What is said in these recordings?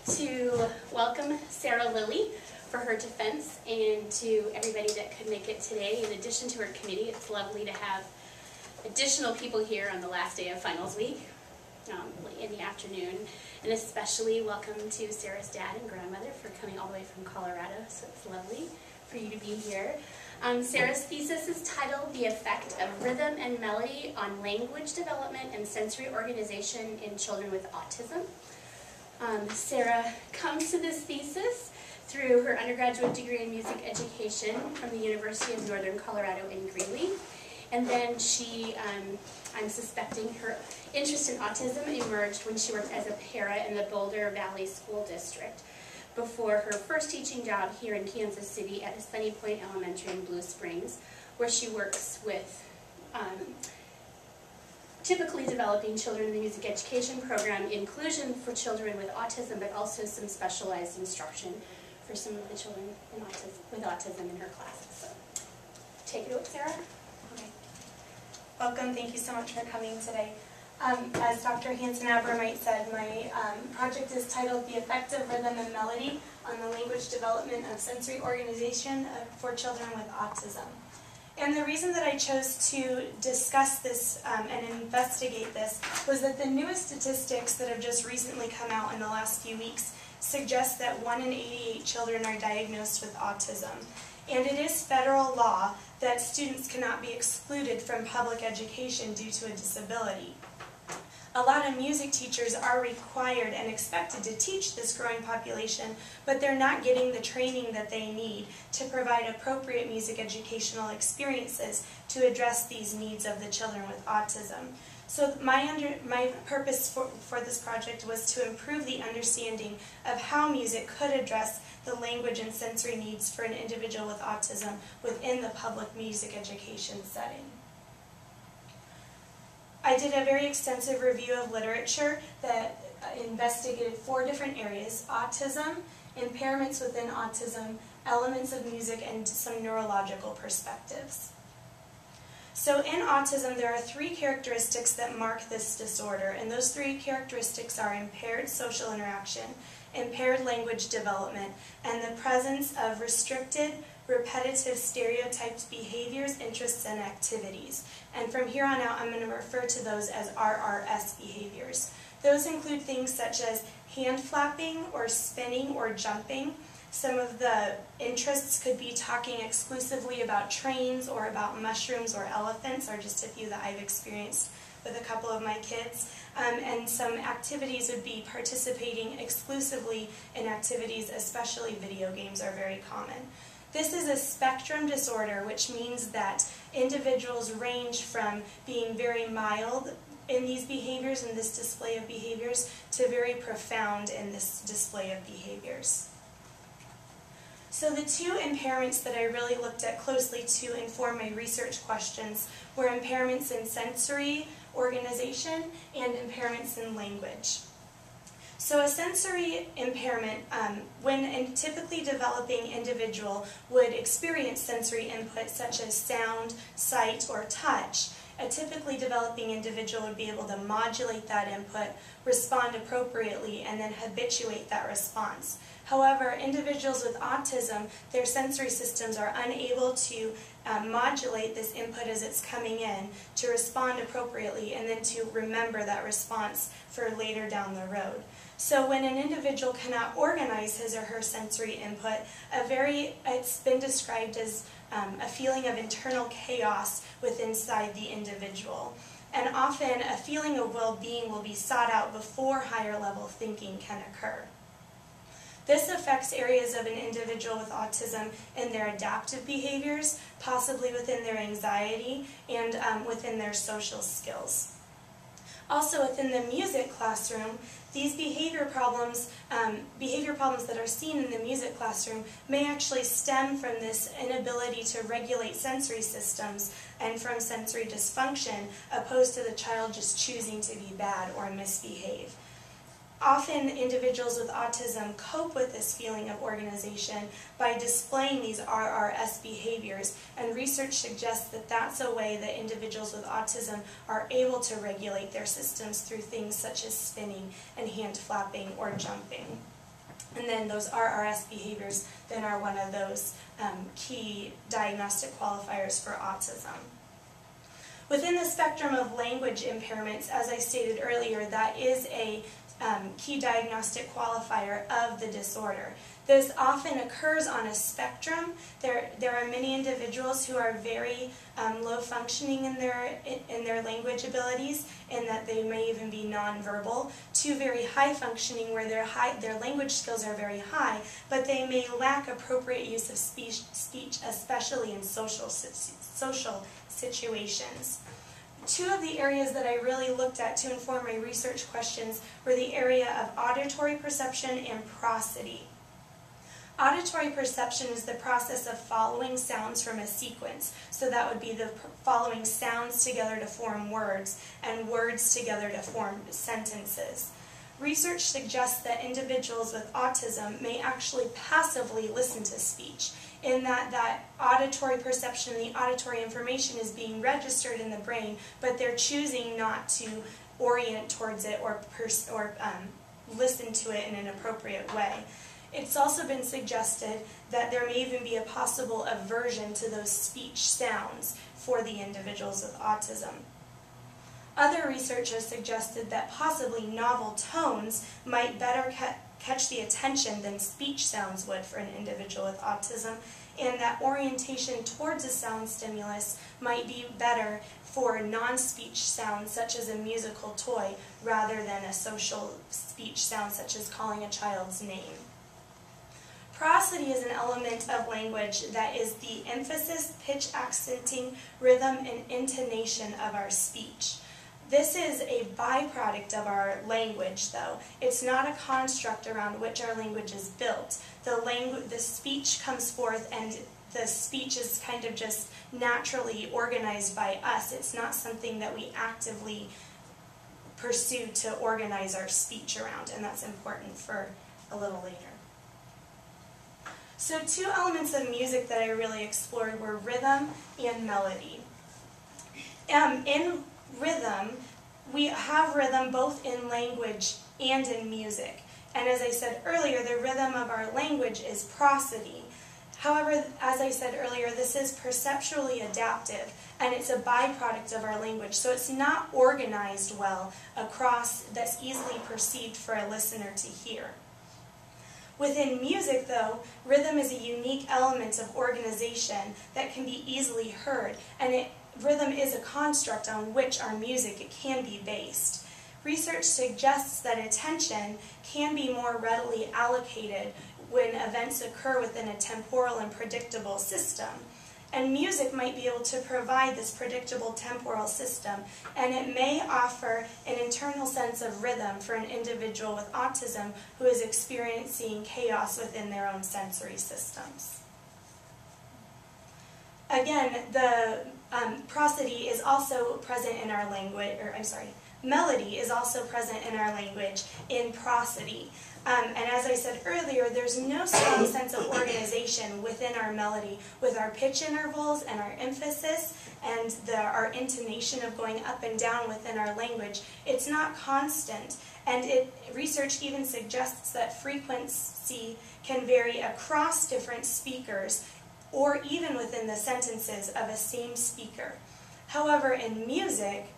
to welcome Sarah Lilly for her defense, and to everybody that could make it today. In addition to her committee, it's lovely to have additional people here on the last day of finals week in the afternoon. And especially welcome to Sarah's dad and grandmother for coming all the way from Colorado, so it's lovely for you to be here. Sarah's thesis is titled The Effect of Rhythm and Melody on Language Development and Sensory Organization in Children with Autism. Sarah comes to this thesis through her undergraduate degree in music education from the University of Northern Colorado in Greeley. And then she, I'm suspecting her interest in autism emerged when she worked as a para in the Boulder Valley School District before her first teaching job here in Kansas City at Sunny Point Elementary in Blue Springs, where she works with typically developing children in the music education program, inclusion for children with autism, but also some specialized instruction for some of the children with autism in her classes. So, take it away, Sarah. Okay. Welcome. Thank you so much for coming today. As Dr. Hansen-Abramight said, my project is titled The Effect of Rhythm and Melody on the Language Development of Sensory Organization for Children with Autism. And the reason that I chose to discuss this and investigate this was that the newest statistics that have just recently come out in the last few weeks suggest that 1 in 88 children are diagnosed with autism. And it is federal law that students cannot be excluded from public education due to a disability. A lot of music teachers are required and expected to teach this growing population, but they're not getting the training that they need to provide appropriate music educational experiences to address these needs of the children with autism. So my purpose for this project was to improve the understanding of how music could address the language and sensory needs for an individual with autism within the public music education setting. I did a very extensive review of literature that investigated 4 different areas: autism, impairments within autism, elements of music, and some neurological perspectives. So in autism, there are 3 characteristics that mark this disorder, and those 3 characteristics are impaired social interaction, impaired language development, and the presence of restricted, repetitive, stereotyped behaviors, interests, and activities. And from here on out, I'm going to refer to those as RRS behaviors. Those include things such as hand flapping or spinning or jumping. Some of the interests could be talking exclusively about trains or about mushrooms or elephants, are just a few that I've experienced with a couple of my kids. And some activities would be participating exclusively in activities, especially video games are very common. This is a spectrum disorder, which means that individuals range from being very mild in these behaviors and this display of behaviors to very profound in this display of behaviors. So the 2 impairments that I really looked at closely to inform my research questions were impairments in sensory organization and impairments in language. So a sensory impairment, when a typically developing individual would experience sensory input such as sound, sight, or touch, a typically developing individual would be able to modulate that input, respond appropriately, and then habituate that response. However, individuals with autism, their sensory systems are unable to modulate this input as it's coming in to respond appropriately and then to remember that response for later down the road. So when an individual cannot organize his or her sensory input, it's been described as a feeling of internal chaos inside the individual. And often a feeling of well-being will be sought out before higher level thinking can occur. This affects areas of an individual with autism in their adaptive behaviors, possibly within their anxiety, and within their social skills. Also within the music classroom, these behavior problems that are seen in the music classroom may actually stem from this inability to regulate sensory systems and from sensory dysfunction, opposed to the child just choosing to be bad or misbehave. Often individuals with autism cope with this feeling of organization by displaying these RRS behaviors, and research suggests that that's a way that individuals with autism are able to regulate their systems through things such as spinning and hand flapping or jumping. And then those RRS behaviors then are one of those key diagnostic qualifiers for autism. Within the spectrum of language impairments, as I stated earlier, that is a key diagnostic qualifier of the disorder. This often occurs on a spectrum. There are many individuals who are very low functioning in their language abilities, and that they may even be nonverbal, to very high functioning where their language skills are very high, but they may lack appropriate use of speech, especially in social situations. Two of the areas that I really looked at to inform my research questions were the area of auditory perception and prosody. Auditory perception is the process of following sounds from a sequence. So that would be the following sounds together to form words, and words together to form sentences. Research suggests that individuals with autism may actually passively listen to speech, in that auditory perception, the auditory information is being registered in the brain, but they're choosing not to orient towards it or listen to it in an appropriate way. It's also been suggested that there may even be a possible aversion to those speech sounds for the individuals with autism. Other research has suggested that possibly novel tones might better catch the attention than speech sounds would for an individual with autism, and that orientation towards a sound stimulus might be better for non-speech sounds such as a musical toy rather than a social speech sound such as calling a child's name. Prosody is an element of language that is the emphasis, pitch accenting, rhythm, and intonation of our speech. This is a byproduct of our language, though. It's not a construct around which our language is built. The speech comes forth, and the speech is kind of just naturally organized by us. It's not something that we actively pursue to organize our speech around, and that's important for a little later. So two elements of music that I really explored were rhythm and melody. In rhythm, we have rhythm both in language and in music. And as I said earlier, the rhythm of our language is prosody. However, as I said earlier, this is perceptually adaptive, and it's a byproduct of our language. So it's not organized well across that's easily perceived for a listener to hear. Within music, though, rhythm is a unique element of organization that can be easily heard, and rhythm is a construct on which our music can be based. Research suggests that attention can be more readily allocated when events occur within a temporal and predictable system. And music might be able to provide this predictable temporal system, and it may offer an internal sense of rhythm for an individual with autism who is experiencing chaos within their own sensory systems. Again, the prosody is also present in our language, melody is also present in our language in prosody. And as I said earlier, there's no strong sense of organization within our melody with our pitch intervals and our emphasis and our intonation of going up and down within our language. It's not constant, and research even suggests that frequency can vary across different speakers or even within the sentences of a same speaker. However, in music,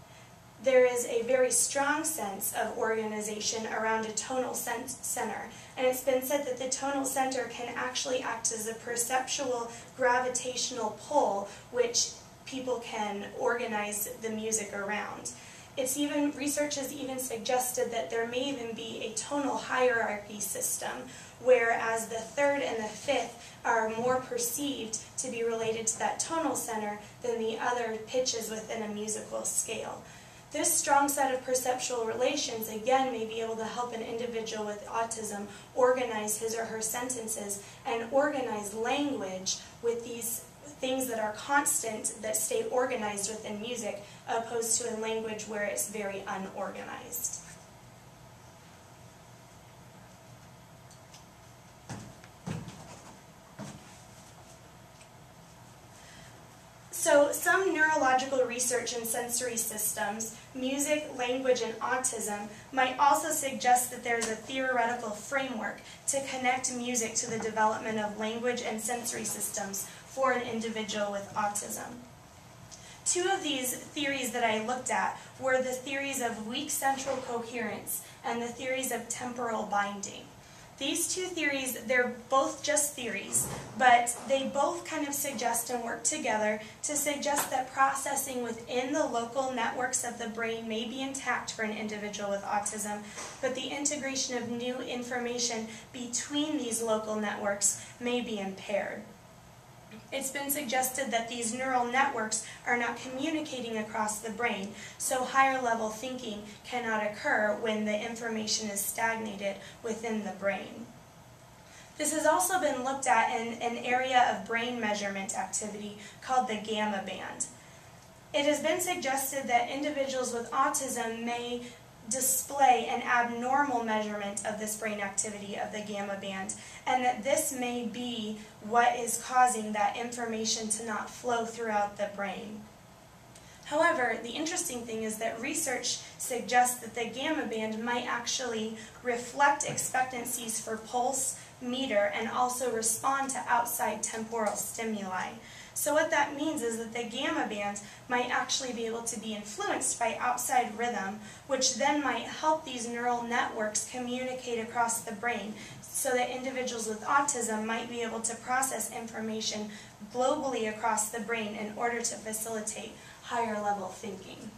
there is a very strong sense of organization around a tonal center. And it's been said that the tonal center can actually act as a perceptual gravitational pull which people can organize the music around. Research has even suggested that there may even be a tonal hierarchy system, whereas the third and the fifth are more perceived to be related to that tonal center than the other pitches within a musical scale. This strong set of perceptual relations, again, may be able to help an individual with autism organize his or her sentences and organize language with these things that are constant, that stay organized within music, opposed to in language where it's very unorganized. So some neurological research in sensory systems, music, language, and autism might also suggest that there's a theoretical framework to connect music to the development of language and sensory systems for an individual with autism. Two of these theories that I looked at were the theories of weak central coherence and the theories of temporal binding. These two theories, they're both just theories, but they both kind of suggest and work together to suggest that processing within the local networks of the brain may be intact for an individual with autism, but the integration of new information between these local networks may be impaired. It's been suggested that these neural networks are not communicating across the brain, so higher level thinking cannot occur when the information is stagnated within the brain. This has also been looked at in an area of brain measurement activity called the gamma band. It has been suggested that individuals with autism may display an abnormal measurement of this brain activity of the gamma band, and that this may be what is causing that information to not flow throughout the brain. However, the interesting thing is that research suggests that the gamma band might actually reflect expectancies for pulse, meter, and also respond to outside temporal stimuli. So what that means is that the gamma band might actually be able to be influenced by outside rhythm, which then might help these neural networks communicate across the brain so that individuals with autism might be able to process information globally across the brain in order to facilitate higher level thinking.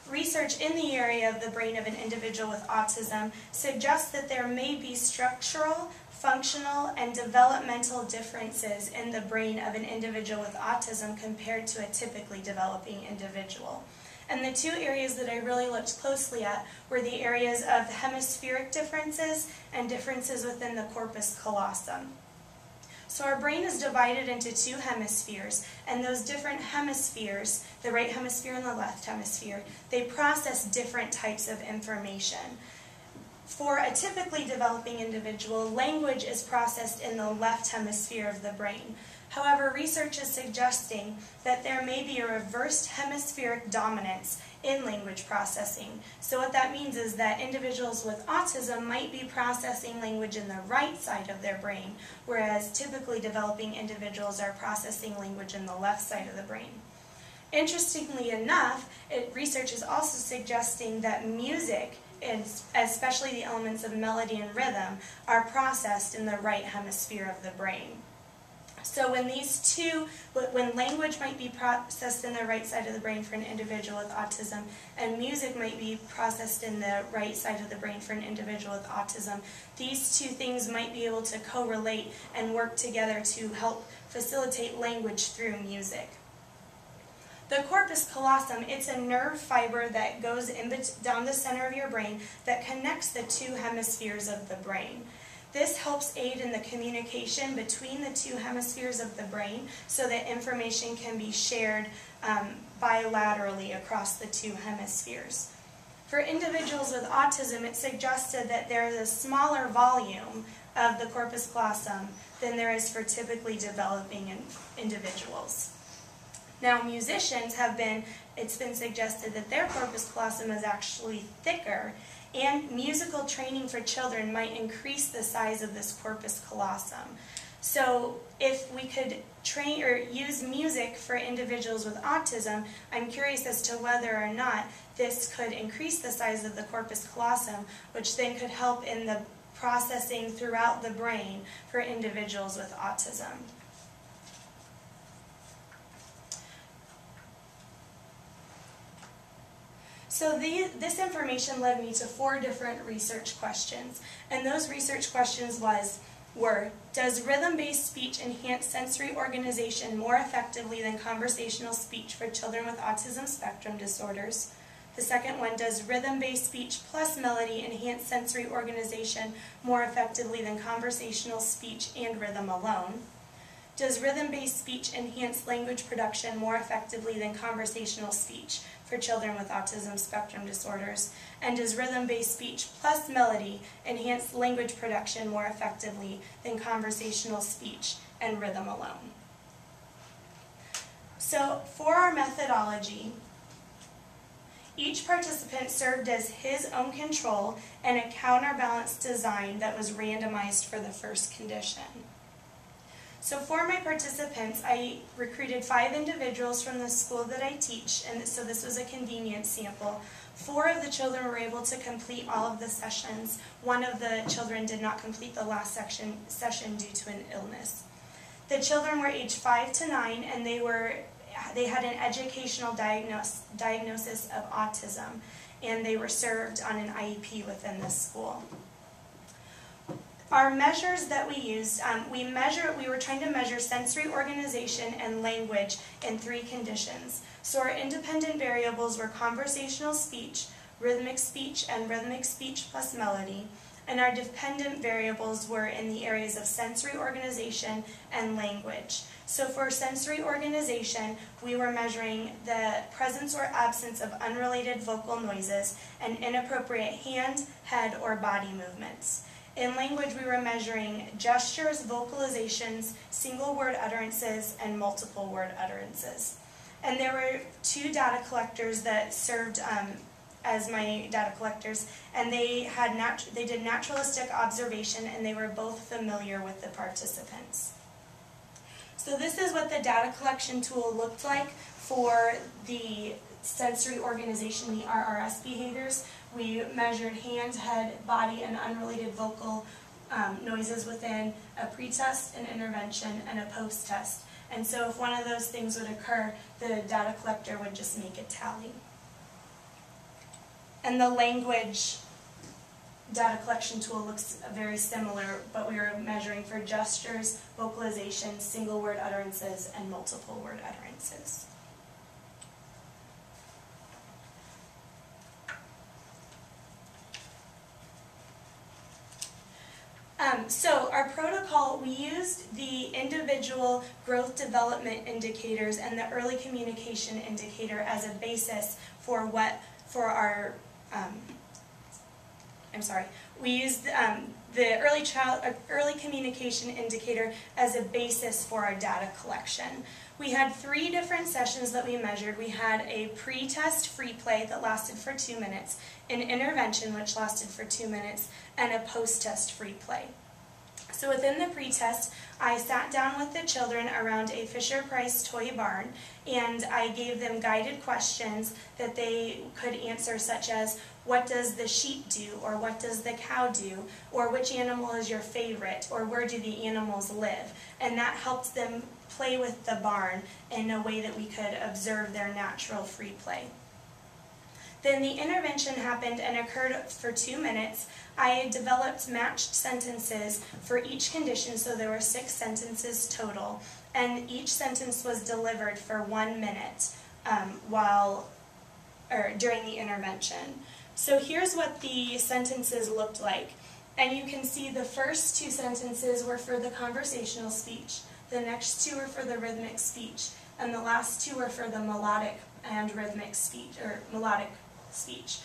Research in the area of the brain of an individual with autism suggests that there may be structural, functional, and developmental differences in the brain of an individual with autism compared to a typically developing individual. And the two areas that I really looked closely at were the areas of hemispheric differences and differences within the corpus callosum. So our brain is divided into two hemispheres, and those different hemispheres, the right hemisphere and the left hemisphere, they process different types of information. For a typically developing individual, language is processed in the left hemisphere of the brain. However, research is suggesting that there may be a reversed hemispheric dominance in language processing. So what that means is that individuals with autism might be processing language in the right side of their brain, whereas typically developing individuals are processing language in the left side of the brain. Interestingly enough, research is also suggesting that music, and especially the elements of melody and rhythm, are processed in the right hemisphere of the brain. So when language might be processed in the right side of the brain for an individual with autism, and music might be processed in the right side of the brain for an individual with autism, these two things might be able to correlate and work together to help facilitate language through music. The corpus callosum, it's a nerve fiber that goes down the center of your brain that connects the two hemispheres of the brain. This helps aid in the communication between the two hemispheres of the brain so that information can be shared bilaterally across the two hemispheres. For individuals with autism, it's suggested that there is a smaller volume of the corpus callosum than there is for typically developing individuals. Now, musicians it's been suggested that their corpus callosum is actually thicker, and musical training for children might increase the size of this corpus callosum. So if we could train or use music for individuals with autism, I'm curious as to whether or not this could increase the size of the corpus callosum, which then could help in the processing throughout the brain for individuals with autism. So this information led me to 4 different research questions, and those research questions were, does rhythm-based speech enhance sensory organization more effectively than conversational speech for children with autism spectrum disorders? The second one, does rhythm-based speech plus melody enhance sensory organization more effectively than conversational speech and rhythm alone? Does rhythm-based speech enhance language production more effectively than conversational speech for children with autism spectrum disorders? And does rhythm-based speech plus melody enhance language production more effectively than conversational speech and rhythm alone? So for our methodology, each participant served as his own control and a counterbalanced design that was randomized for the first condition. So for my participants, I recruited 5 individuals from the school that I teach, and so this was a convenience sample. 4 of the children were able to complete all of the sessions. 1 of the children did not complete the last session due to an illness. The children were aged 5 to 9, and they had an educational diagnosis of autism, and they were served on an IEP within this school. Our measures that we used, we were trying to measure sensory organization and language in 3 conditions. So our independent variables were conversational speech, rhythmic speech, and rhythmic speech plus melody. And our dependent variables were in the areas of sensory organization and language. So for sensory organization, we were measuring the presence or absence of unrelated vocal noises and inappropriate hand, head, or body movements. In language, we were measuring gestures, vocalizations, single word utterances, and multiple word utterances. And there were 2 data collectors that served as my data collectors, and they did naturalistic observation, and they were both familiar with the participants. So this is what the data collection tool looked like for the sensory organization, the RRS behaviors. We measured hand, head, body, and unrelated vocal noises within a pre-test, an intervention, and a post-test. And so if one of those things would occur, the data collector would just make a tally. And the language data collection tool looks very similar, but we were measuring for gestures, vocalizations, single word utterances, and multiple word utterances. So our protocol, we used the individual growth development indicators and the early communication indicator as a basis for we used the early communication indicator as a basis for our data collection. We had 3 different sessions that we measured. We had a pre-test free play that lasted for 2 minutes, an intervention which lasted for 2 minutes, and a post-test free play. So within the pre-test, I sat down with the children around a Fisher-Price toy barn, and I gave them guided questions that they could answer, such as, what does the sheep do, or what does the cow do, or which animal is your favorite, or where do the animals live? And that helped them play with the barn in a way that we could observe their natural free play. Then the intervention happened and occurred for 2 minutes. I developed matched sentences for each condition, so there were 6 sentences total, and each sentence was delivered for 1 minute during the intervention. So here's what the sentences looked like. And you can see the first 2 sentences were for the conversational speech, the next 2 were for the rhythmic speech, and the last 2 were for the melodic and rhythmic speech, or melodic speech.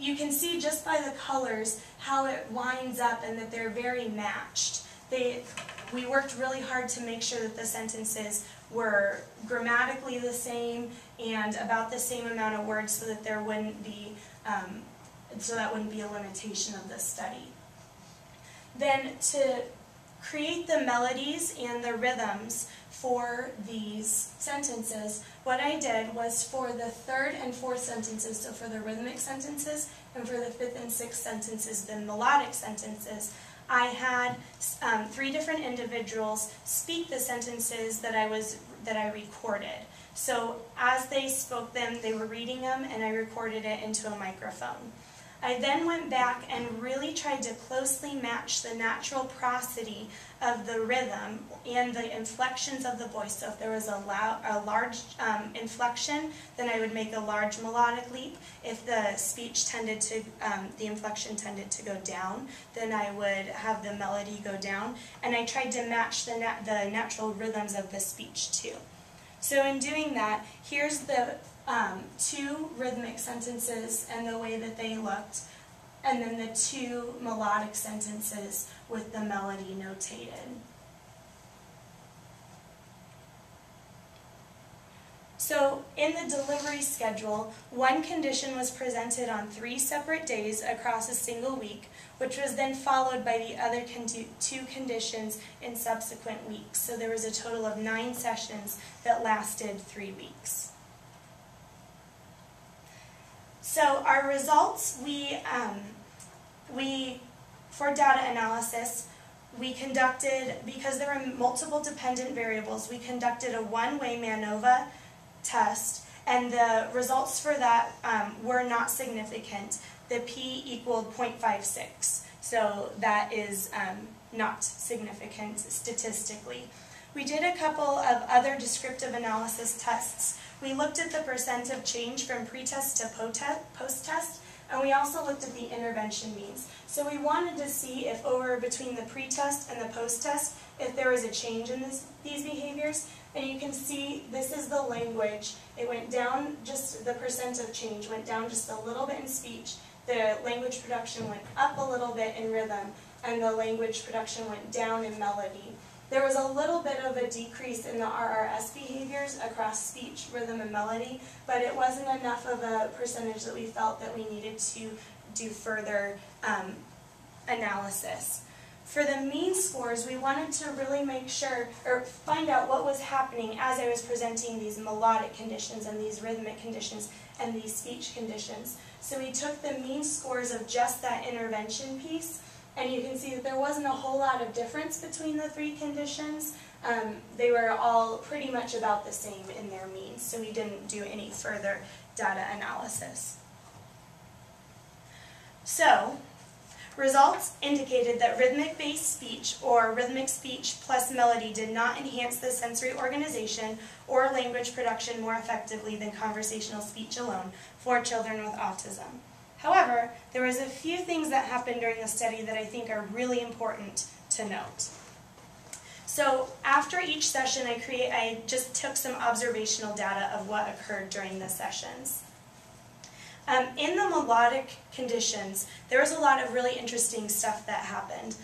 You can see just by the colors how it winds up and that they're very matched. We worked really hard to make sure that the sentences were grammatically the same and about the same amount of words, so that there wouldn't be that wouldn't be a limitation of the study. Then to create the melodies and the rhythms for these sentences, what I did was for the 3rd and 4th sentences, so for the rhythmic sentences, and for the 5th and 6th sentences, the melodic sentences, I had 3 different individuals speak the sentences that I recorded. So as they spoke them, they were reading them, and I recorded it into a microphone. I then went back and really tried to closely match the natural prosody of the rhythm and the inflections of the voice. So if there was a large inflection, then I would make a large melodic leap. If the speech tended to, the inflection tended to go down, then I would have the melody go down. And I tried to match the natural rhythms of the speech too. So in doing that, here's the 2 rhythmic sentences and the way that they looked, and then the 2 melodic sentences with the melody notated. So in the delivery schedule, one condition was presented on 3 separate days across a single week, which was then followed by the other 2 conditions in subsequent weeks. So there was a total of 9 sessions that lasted 3 weeks. So our results, for data analysis, we conducted, because there were multiple dependent variables, we conducted a one-way MANOVA test, and the results for that were not significant. The p equaled 0.56, so that is not significant statistically. We did a couple of other descriptive analysis tests. We looked at the percent of change from pretest to post-test, and we also looked at the intervention means. So we wanted to see if between the pretest and the post-test, if there was a change in these behaviors. And you can see this is the language. It went down, just the percent of change went down just a little bit in speech. The language production went up a little bit in rhythm, and the language production went down in melody. There was a little bit of a decrease in the RRS behaviors across speech, rhythm, and melody, but it wasn't enough of a percentage that we felt that we needed to do further analysis. For the mean scores, we wanted to really make sure, or find out what was happening as I was presenting these melodic conditions and these rhythmic conditions and these speech conditions. So we took the mean scores of just that intervention piece, and you can see that there wasn't a whole lot of difference between the 3 conditions. They were all pretty much about the same in their means, so we didn't do any further data analysis. So, results indicated that rhythmic-based speech or rhythmic speech plus melody did not enhance the sensory organization or language production more effectively than conversational speech alone for children with autism. However, there was a few things that happened during the study that I think are really important to note. So after each session, I just took some observational data of what occurred during the sessions. In the melodic conditions, there was a lot of really interesting stuff that happened.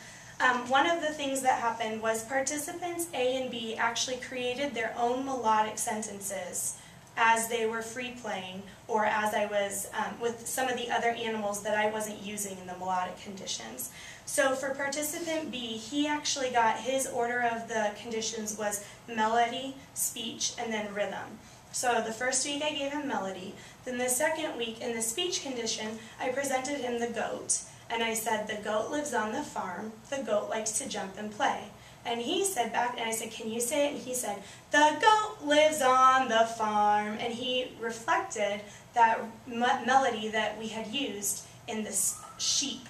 One of the things that happened was participants A and B actually created their own melodic sentences as they were free playing, or as I was with some of the other animals that I wasn't using in the melodic conditions. So for participant B, he actually got, his order of the conditions was melody, speech, and then rhythm. So the first week I gave him melody. Then the second week in the speech condition, I presented him the goat. And I said, the goat lives on the farm, the goat likes to jump and play. And he said back, and I said, can you say it? And he said, the goat lives on the farm. And he reflected that melody that we had used in the sheep,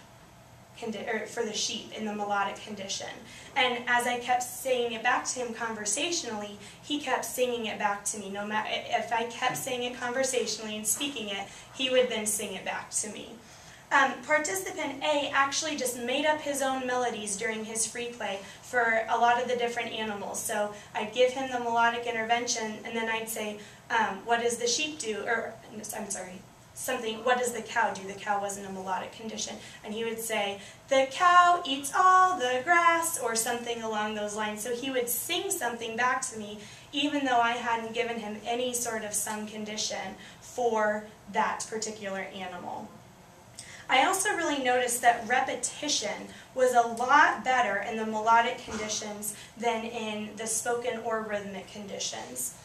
for the sheep in the melodic condition. And as I kept saying it back to him conversationally, he kept singing it back to me. No matter if I kept saying it conversationally and speaking it, he would then sing it back to me. Participant A actually just made up his own melodies during his free play for a lot of the different animals. So I'd give him the melodic intervention, and then I'd say, what does the sheep do? Or, I'm sorry, something, what does the cow do? The cow wasn't a melodic condition. And he would say, the cow eats all the grass, or something along those lines. So he would sing something back to me, even though I hadn't given him any sort of sung condition for that particular animal. I also really noticed that repetition was a lot better in the melodic conditions than in the spoken or rhythmic conditions.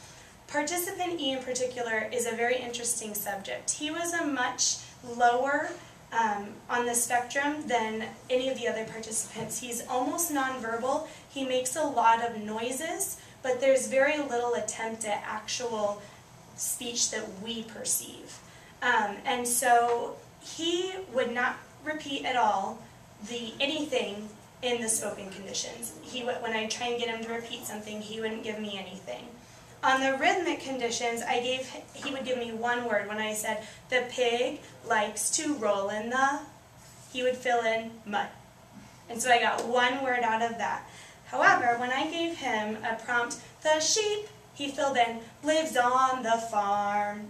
Participant E in particular is a very interesting subject. He was a much lower on the spectrum than any of the other participants. He's almost nonverbal. He makes a lot of noises, but there's very little attempt at actual speech that we perceive. And so he would not repeat at all anything in the spoken conditions. When I try and get him to repeat something, he wouldn't give me anything. On the rhythmic conditions, he would give me one word. When I said, the pig likes to roll in the, he would fill in mud. And so I got one word out of that. However, when I gave him a prompt, the sheep, he filled in, lives on the farm.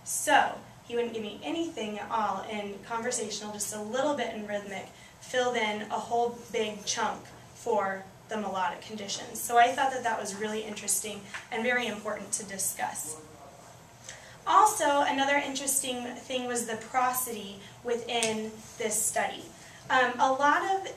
So he wouldn't give me anything at all in conversational, just a little bit in rhythmic, filled in a whole big chunk for the melodic conditions. So I thought that that was really interesting and very important to discuss. Also, another interesting thing was the prosody within this study. A lot of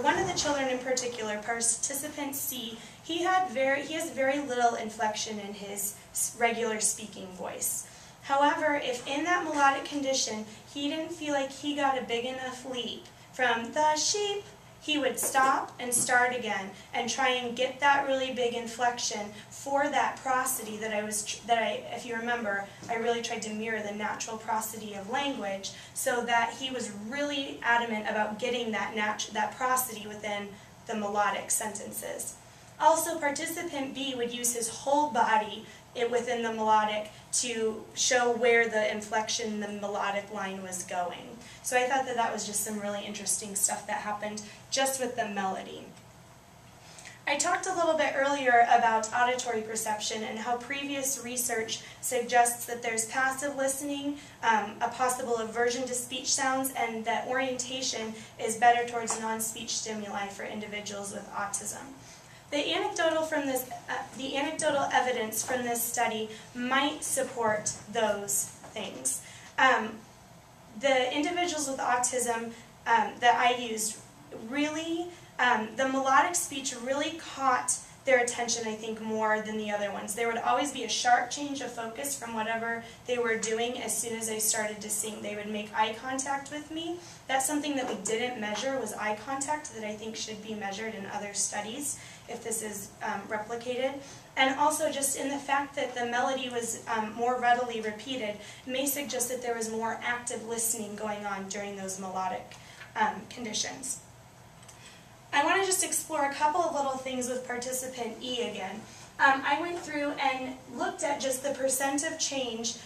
one of the children in particular, participant C, he has very little inflection in his regular speaking voice. However, if in that melodic condition he didn't feel like he got a big enough leap from the sheep, he would stop and start again and try and get that really big inflection for that prosody if you remember, I really tried to mirror the natural prosody of language so that he was really adamant about getting that prosody within the melodic sentences. Also, participant B would use his whole body within the melodic to show where the inflection, the melodic line was going. So I thought that that was just some really interesting stuff that happened just with the melody. I talked a little bit earlier about auditory perception and how previous research suggests that there's passive listening, a possible aversion to speech sounds, and that orientation is better towards non-speech stimuli for individuals with autism. The anecdotal evidence from this study might support those things. The individuals with autism that I used really, the melodic speech really caught their attention, I think, more than the other ones. There would always be a sharp change of focus from whatever they were doing as soon as I started to sing. They would make eye contact with me. That's something that we didn't measure, was eye contact, that I think should be measured in other studies if this is replicated. And also just in the fact that the melody was more readily repeated may suggest that there was more active listening going on during those melodic conditions. I want to just explore a couple of little things with participant E again. I went through and looked at just the percent of change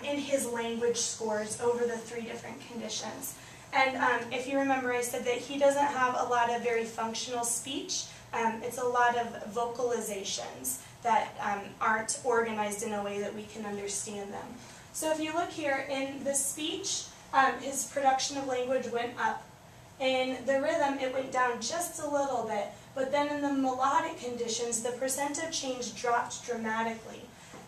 in his language scores over the 3 different conditions. And if you remember, I said that he doesn't have a lot of very functional speech. It's a lot of vocalizations that aren't organized in a way that we can understand them. So if you look here, in the speech, his production of language went up. In the rhythm, it went down just a little bit, but then in the melodic conditions, the percent of change dropped dramatically.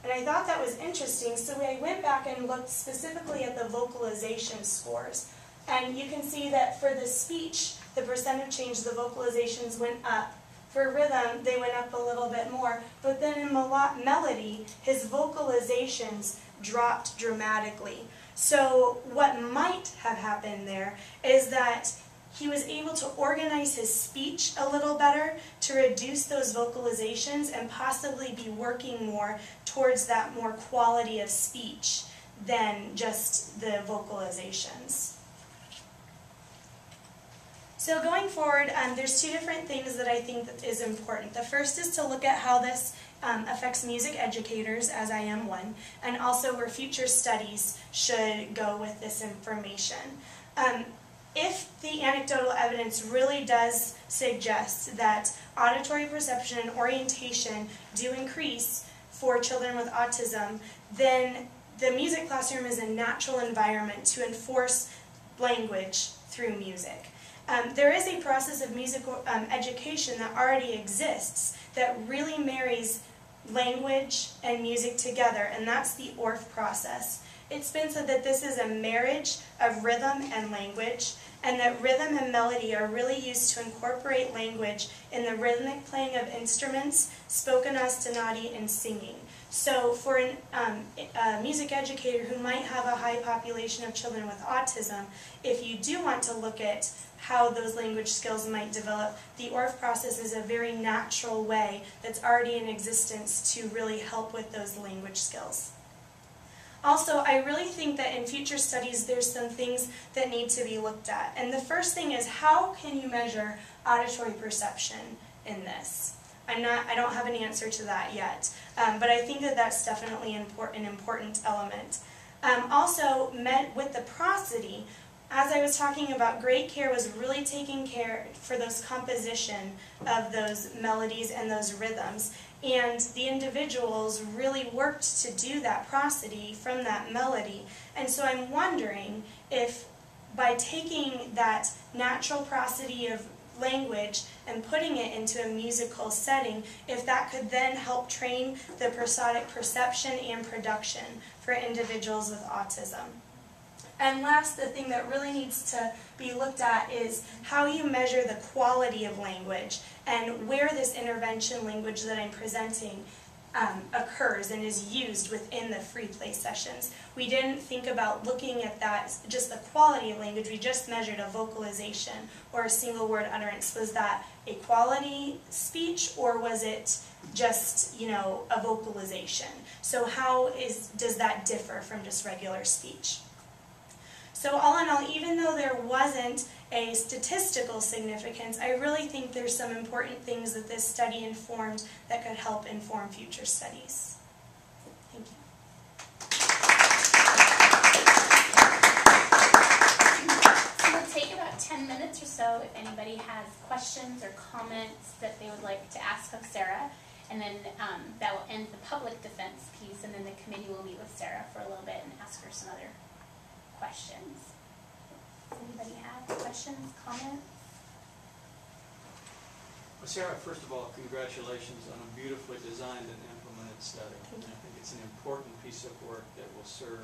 And I thought that was interesting, so I went back and looked specifically at the vocalization scores. And you can see that for the speech, the percent of change, the vocalizations went up. For rhythm, they went up a little bit more, but then in melody, his vocalizations dropped dramatically. So what might have happened there is that he was able to organize his speech a little better to reduce those vocalizations and possibly be working more towards that more quality of speech than just the vocalizations. So going forward, there's 2 different things that I think that is important. The first is to look at how this affects music educators, as I am one, and also where future studies should go with this information. If the anecdotal evidence really does suggest that auditory perception and orientation do increase for children with autism, then the music classroom is a natural environment to enforce language through music. There is a process of musical education that already exists that really marries language and music together, and that's the ORF process. It's been said that this is a marriage of rhythm and language, and that rhythm and melody are really used to incorporate language in the rhythmic playing of instruments, spoken ostinati, and singing. So for a music educator who might have a high population of children with autism, if you do want to look at how those language skills might develop, the ORF process is a very natural way that's already in existence to really help with those language skills. Also, I really think that in future studies there's some things that need to be looked at. And the first thing is, how can you measure auditory perception in this? I don't have an answer to that yet, but I think that that's definitely an important element. Also, with the prosody, as I was talking about, great care was really taking care for those composition of those melodies and those rhythms. And the individuals really worked to do that prosody from that melody. And so I'm wondering if by taking that natural prosody of language and putting it into a musical setting, if that could then help train the prosodic perception and production for individuals with autism. And last, the thing that really needs to be looked at is how you measure the quality of language and where this intervention language that I'm presenting occurs and is used within the free play sessions. We didn't think about looking at that, just the quality of language. We just measured a vocalization or a single word utterance. Was that a quality speech, or was it just, you know, a vocalization? So how does that differ from just regular speech? So all in all, even though there wasn't a statistical significance, I really think there's some important things that this study informed that could help inform future studies. Thank you. So we'll take about 10 minutes or so if anybody has questions or comments that they would like to ask of Sarah. And then that will end the public defense piece, and then the committee will meet with Sarah for a little bit and ask her some other questions. Does anybody have questions, comments? Well, Sarah, first of all, congratulations on a beautifully designed and implemented study. And I think it's an important piece of work that will serve,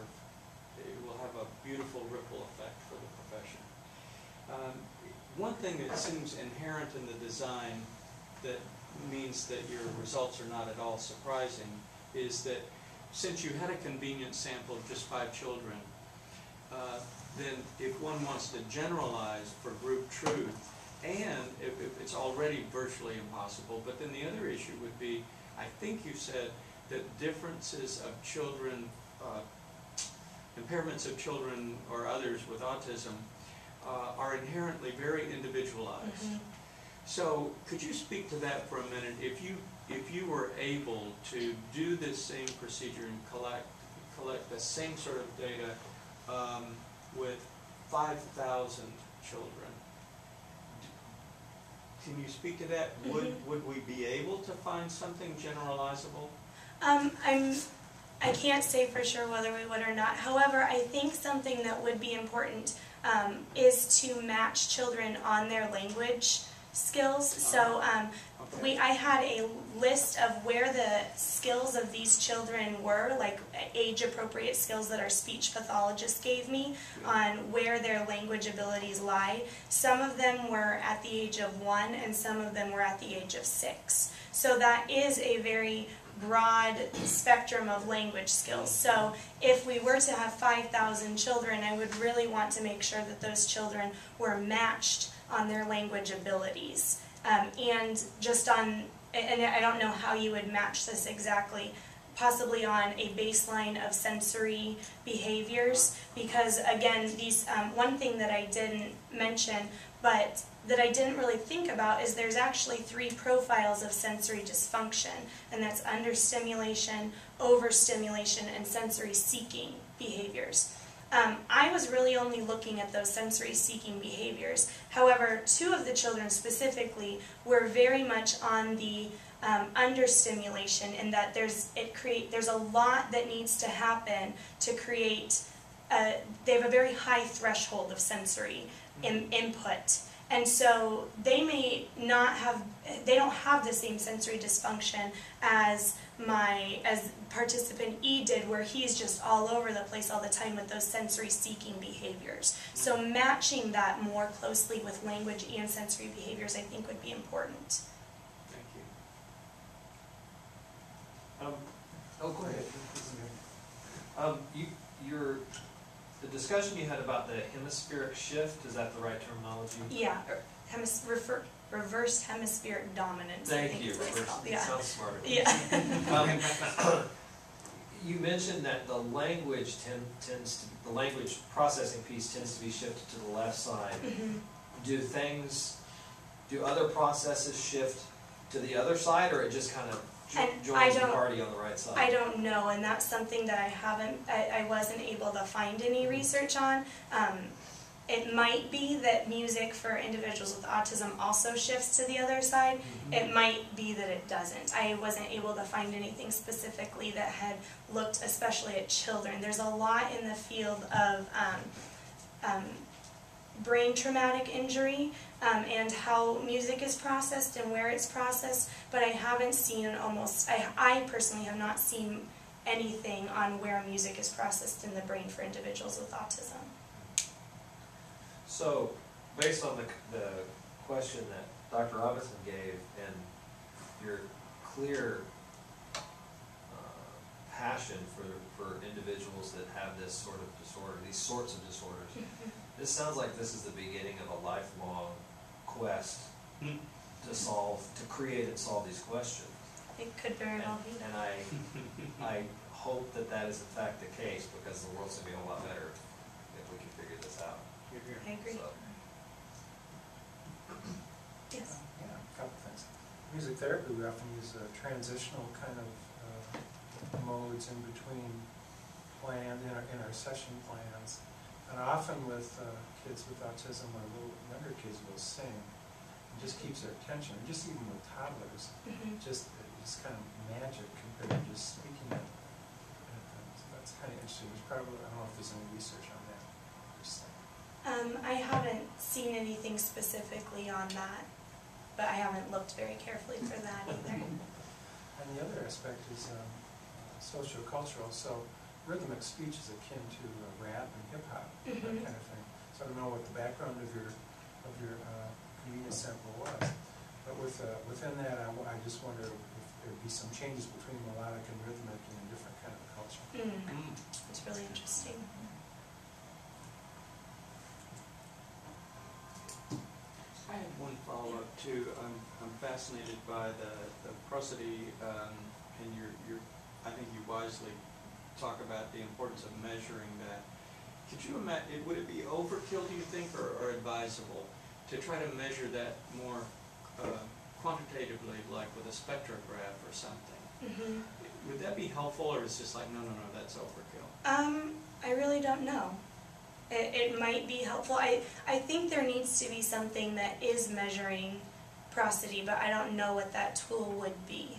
it will have a beautiful ripple effect for the profession. One thing that seems inherent in the design that means that your results are not at all surprising is that since you had a convenient sample of just 5 children, then if one wants to generalize for group truth, and if it's already virtually impossible, but then the other issue would be, I think you said that differences of children, impairments of children or others with autism are inherently very individualized. Mm-hmm. So could you speak to that for a minute? If you were able to do this same procedure and collect the same sort of data with 5,000 children, can you speak to that? Mm-hmm. Would we be able to find something generalizable? I can't say for sure whether we would or not. However, I think something that would be important is to match children on their language skills. So I had a list of where the skills of these children were, like age-appropriate skills that our speech pathologist gave me on where their language abilities lie. Some of them were at the age of 1 and some of them were at the age of 6. So that is a very broad spectrum of language skills. So if we were to have 5,000 children, I would really want to make sure that those children were matched on their language abilities. And just on, and I don't know how you would match this exactly, possibly on a baseline of sensory behaviors, because again, these one thing that I didn't mention, but that I didn't really think about, is there's actually 3 profiles of sensory dysfunction, and that's understimulation, overstimulation, and sensory seeking behaviors. I was really only looking at those sensory seeking behaviors. However, 2 of the children specifically were very much on the understimulation, in that there's a lot that needs to happen to create, they have a very high threshold of sensory input. And so they may not have, they don't have the same sensory dysfunction as participant E did, where he's just all over the place all the time with those sensory seeking behaviors. So matching that more closely with language and sensory behaviors, I think, would be important. Thank you. Oh, go ahead. The discussion you had about the hemispheric shift, is that the right terminology? Yeah, reversed hemispheric dominance. Thank you. Yeah. Sounds smarter. Yeah. You mentioned that the language the language processing piece tends to be shifted to the left side. Mm-hmm. Do other processes shift to the other side, or it just kind of joins the party on the right side? I don't know, and that's something that I wasn't able to find any research on. It might be that music for individuals with autism also shifts to the other side. Mm-hmm. It might be that it doesn't. I wasn't able to find anything specifically that had looked especially at children. There's a lot in the field of brain traumatic injury and how music is processed and where it's processed, but I haven't seen I personally have not seen anything on where music is processed in the brain for individuals with autism. So, based on the question that Dr. Robinson gave and your clear passion for individuals that have this sort of disorder, these sorts of disorders, this sounds like this is the beginning of a lifelong quest to create and solve these questions. It could very well be that. And I hope that that is in fact the case, because the world's going to be a lot better if we can figure this out. I agree. So. Yes. Yeah, a couple things. Music therapy, we often use transitional kind of modes in between in our session plans. And often with kids with autism or little younger kids will sing. It just keeps their attention. And just even with toddlers, just kind of magic compared to just speaking it. So that's kind of interesting. There's probably, I don't know if there's any research on that. Just I haven't seen anything specifically on that, but I haven't looked very carefully for that either. And the other aspect is socio-cultural. So rhythmic speech is akin to rap and hip-hop, that kind of thing. So I don't know what the background of your comedian sample was, but within that, I just wonder if there'd be some changes between melodic and rhythmic in a different kind of culture. It's really interesting. I have one follow-up too. I'm fascinated by the prosody, and I think you wisely talk about the importance of measuring that. Could you imagine, would it be overkill, do you think, or advisable to try to measure that more quantitatively, like with a spectrograph or something? Would that be helpful, or is it just like, no, that's overkill? I really don't know. It might be helpful. I think there needs to be something that is measuring prosody, but I don't know what that tool would be.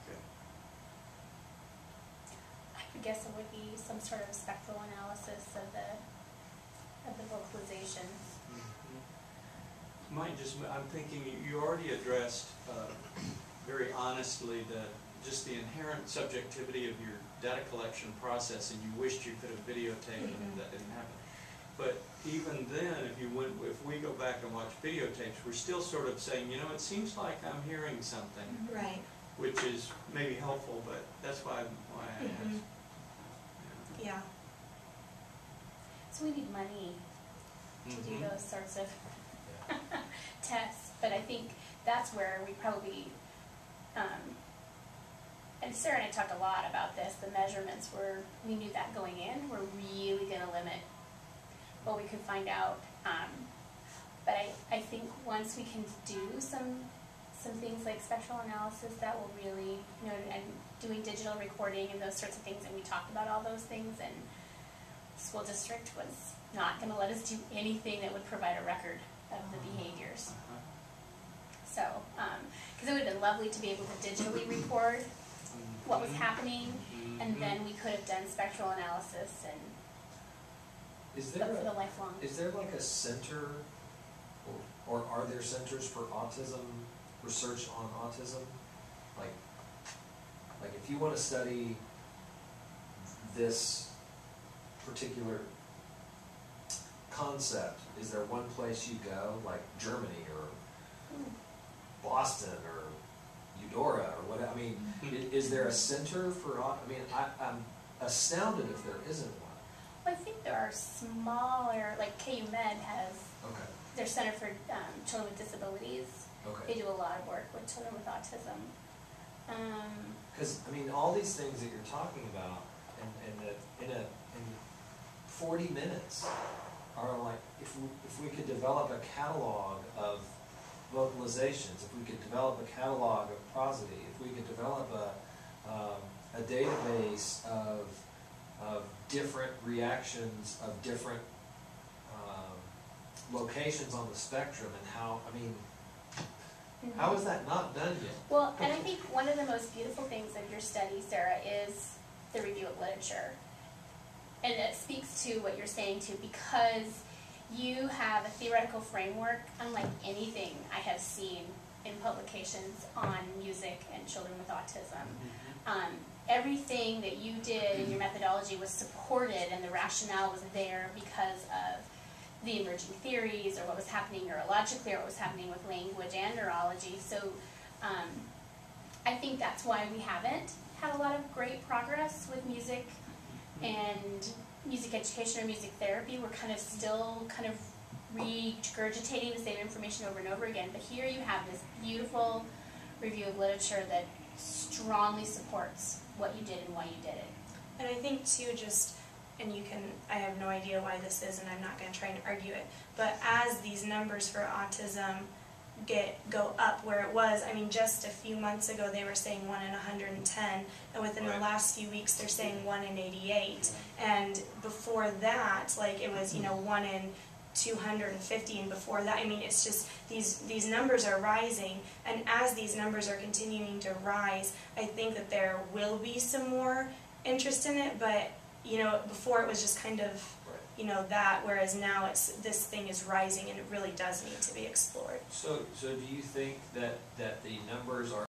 Okay. I would guess it would be some sort of spectral analysis of the vocalizations. I'm thinking you already addressed very honestly just the inherent subjectivity of your data collection process, and you wished you could have videotaped and that didn't happen. But even then, if we go back and watch videotapes, we're still sort of saying, it seems like I'm hearing something, Right. which is maybe helpful, but that's why I asked. Yeah. So we need money to do those sorts of tests, but I think that's where we probably, and Sarah and I talked a lot about this, the measurements we knew that going in, were really going to limit what we could find out. But I think once we can do some things like spectral analysis, that will really, and doing digital recording and those sorts of things, and we talked about all those things, and the school district was not going to let us do anything that would provide a record of the behaviors. So, because it would have been lovely to be able to digitally record what was happening, and then we could have done spectral analysis and for the lifelong. Is there like a center, or are there centers for autism, research on autism? Like if you want to study this particular concept, is there one place you go, like Germany or Boston or Eudora or whatever? I mean, is there a center for? I'm astounded if there isn't one. Well, I think there are smaller, like KU Med has their Center for Children with Disabilities. They do a lot of work with children with autism. Because all these things that you're talking about, in 40 minutes, are like if we could develop a catalog of vocalizations, if we could develop a catalog of prosody, if we could develop a database of different reactions of different locations on the spectrum, and how is that not done yet? Well, and I think one of the most beautiful things of your study, Sarah, is the review of literature. And it speaks to what you're saying too, because you have a theoretical framework unlike anything I have seen in publications on music and children with autism. Everything that you did in your methodology was supported, and the rationale was there because of the emerging theories, or what was happening neurologically, or what was happening with language and neurology. So I think that's why we haven't had a lot of great progress with music and music education or music therapy. We're kind of still regurgitating the same information over and over again. But here you have this beautiful review of literature that strongly supports what you did and why you did it. And I think too, I have no idea why this is, and I'm not going to try and argue it, but as these numbers for autism go up where it was, I mean, just a few months ago they were saying 1 in 110, and within the last few weeks they're saying 1 in 88, and before that, like, it was, 1 in 250, and before that, I mean, it's just, these numbers are rising, and as these numbers are continuing to rise, I think that there will be some more interest in it, but, before it was just kind of, that, whereas now this thing is rising, and it really does need to be explored. So do you think that the numbers are